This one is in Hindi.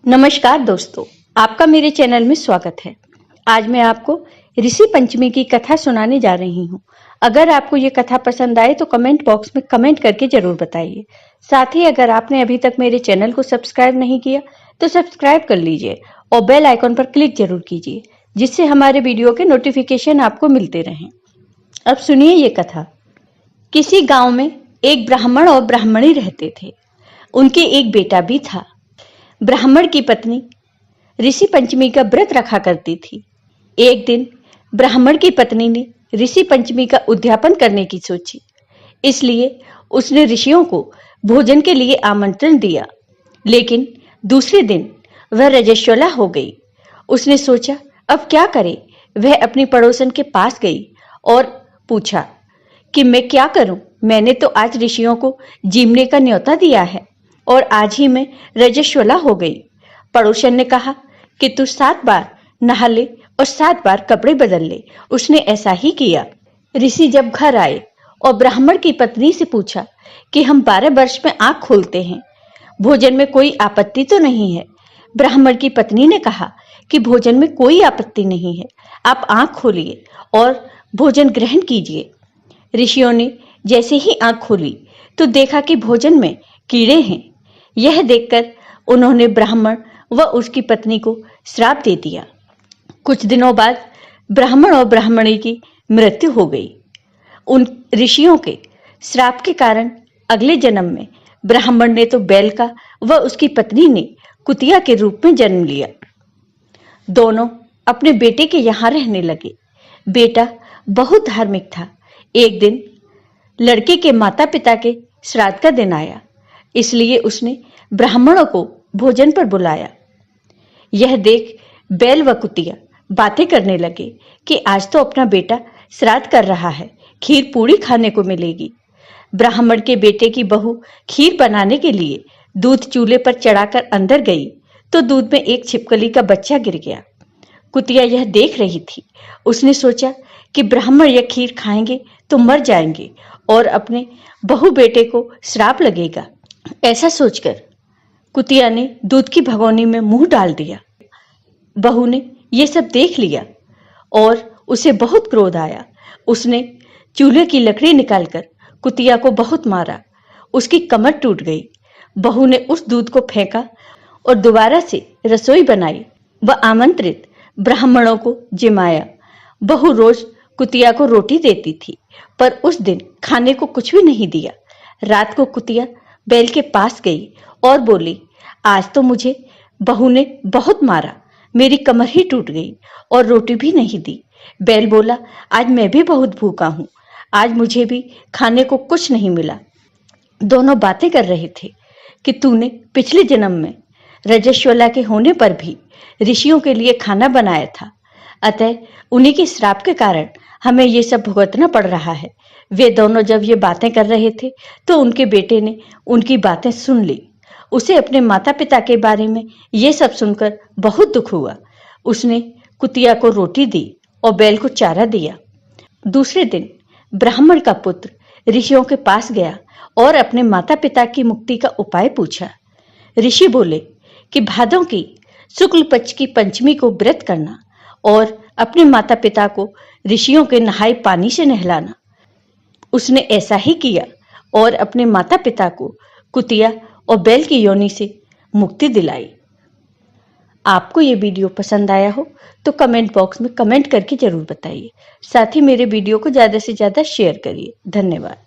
नमस्कार दोस्तों, आपका मेरे चैनल में स्वागत है। आज मैं आपको ऋषि पंचमी की कथा सुनाने जा रही हूँ। अगर आपको ये कथा पसंद आए तो कमेंट बॉक्स में कमेंट करके जरूर बताइए। साथ ही अगर आपने अभी तक मेरे चैनल को सब्सक्राइब नहीं किया तो सब्सक्राइब कर लीजिए और बेल आइकॉन पर क्लिक जरूर कीजिए, जिससे हमारे वीडियो के नोटिफिकेशन आपको मिलते रहें। अब सुनिए ये कथा। किसी गांव में एक ब्राह्मण और ब्राह्मणी रहते थे। उनके एक बेटा भी था। ब्राह्मण की पत्नी ऋषि पंचमी का व्रत रखा करती थी। एक दिन ब्राह्मण की पत्नी ने ऋषि पंचमी का उद्यापन करने की सोची, इसलिए उसने ऋषियों को भोजन के लिए आमंत्रण दिया। लेकिन दूसरे दिन वह रजस्वला हो गई। उसने सोचा अब क्या करे। वह अपनी पड़ोसन के पास गई और पूछा कि मैं क्या करूं। मैंने तो आज ऋषियों को जीमने का न्योता दिया है और आज ही मैं रजस्वला हो गई। पड़ोसन ने कहा कि तू 7 बार नहा ले और 7 बार कपड़े बदल ले। उसने ऐसा ही किया। ऋषि जब घर आए और ब्राह्मण की पत्नी से पूछा कि हम 12 वर्ष में आंख खोलते हैं, भोजन में कोई आपत्ति तो नहीं है। ब्राह्मण की पत्नी ने कहा कि भोजन में कोई आपत्ति नहीं है, आप आंख खोलिए और भोजन ग्रहण कीजिए। ऋषियों ने जैसे ही आंख खोली तो देखा कि भोजन में कीड़े हैं। यह देखकर उन्होंने ब्राह्मण व उसकी पत्नी को श्राप दे दिया। कुछ दिनों बाद ब्राह्मण और ब्राह्मणी की मृत्यु हो गई। उन ऋषियों के श्राप के कारण अगले जन्म में ब्राह्मण ने तो बैल का व उसकी पत्नी ने कुतिया के रूप में जन्म लिया। दोनों अपने बेटे के यहाँ रहने लगे। बेटा बहुत धार्मिक था। एक दिन लड़के के माता पिता के श्राद्ध का दिन आया, इसलिए उसने ब्राह्मणों को भोजन पर बुलाया। यह देख बैल व कुतिया बातें करने लगे कि आज तो अपना बेटा श्राद्ध कर रहा है, खीर पूड़ी खाने को मिलेगी। ब्राह्मण के बेटे की बहू खीर बनाने के लिए दूध चूल्हे पर चढ़ाकर अंदर गई तो दूध में एक छिपकली का बच्चा गिर गया। कुतिया यह देख रही थी। उसने सोचा कि ब्राह्मण यह खीर खाएंगे तो मर जाएंगे और अपने बहू बेटे को श्राप लगेगा। ऐसा सोचकर कुतिया ने दूध की भगोनी में मुंह डाल दिया। बहू ने यह सब देख लिया और उसे बहुत क्रोध आया। उसने चूल्हे की लकड़ी निकालकर कुतिया को बहुत मारा। उसकी कमर टूट गई। बहू ने उस दूध को फेंका और दोबारा से रसोई बनाई व आमंत्रित ब्राह्मणों को जिमाया। बहू रोज कुतिया को रोटी देती थी, पर उस दिन खाने को कुछ भी नहीं दिया। रात को कुतिया बैल के पास गई और बोली, आज तो मुझे बहू ने बहुत मारा, मेरी कमर ही टूट गई और रोटी भी नहीं दी। बैल बोला, आज मैं भी बहुत भूखा हूं, आज मुझे भी खाने को कुछ नहीं मिला। दोनों बातें कर रहे थे कि तूने पिछले जन्म में रजस्वला के होने पर भी ऋषियों के लिए खाना बनाया था, अतः उन्हीं के श्राप के कारण हमें ये सब भुगतना पड़ रहा है। वे दोनों जब ये बातें कर रहे थे तो उनके बेटे ने उनकी बातें सुन ली। उसे अपने माता पिता के बारे में ये सब सुनकर बहुत दुख हुआ। उसने कुतिया को रोटी दी और बैल को चारा दिया। दूसरे दिन ब्राह्मण का पुत्र ऋषियों के पास गया और अपने माता पिता की मुक्ति का उपाय पूछा। ऋषि बोले कि भादों की शुक्ल पक्ष की पंचमी को व्रत करना और अपने माता पिता को ऋषियों के नहाए पानी से नहलाना। उसने ऐसा ही किया और अपने माता पिता को कुतिया और बैल की योनि से मुक्ति दिलाई। आपको ये वीडियो पसंद आया हो तो कमेंट बॉक्स में कमेंट करके जरूर बताइए। साथ ही मेरे वीडियो को ज्यादा से ज्यादा शेयर करिए। धन्यवाद।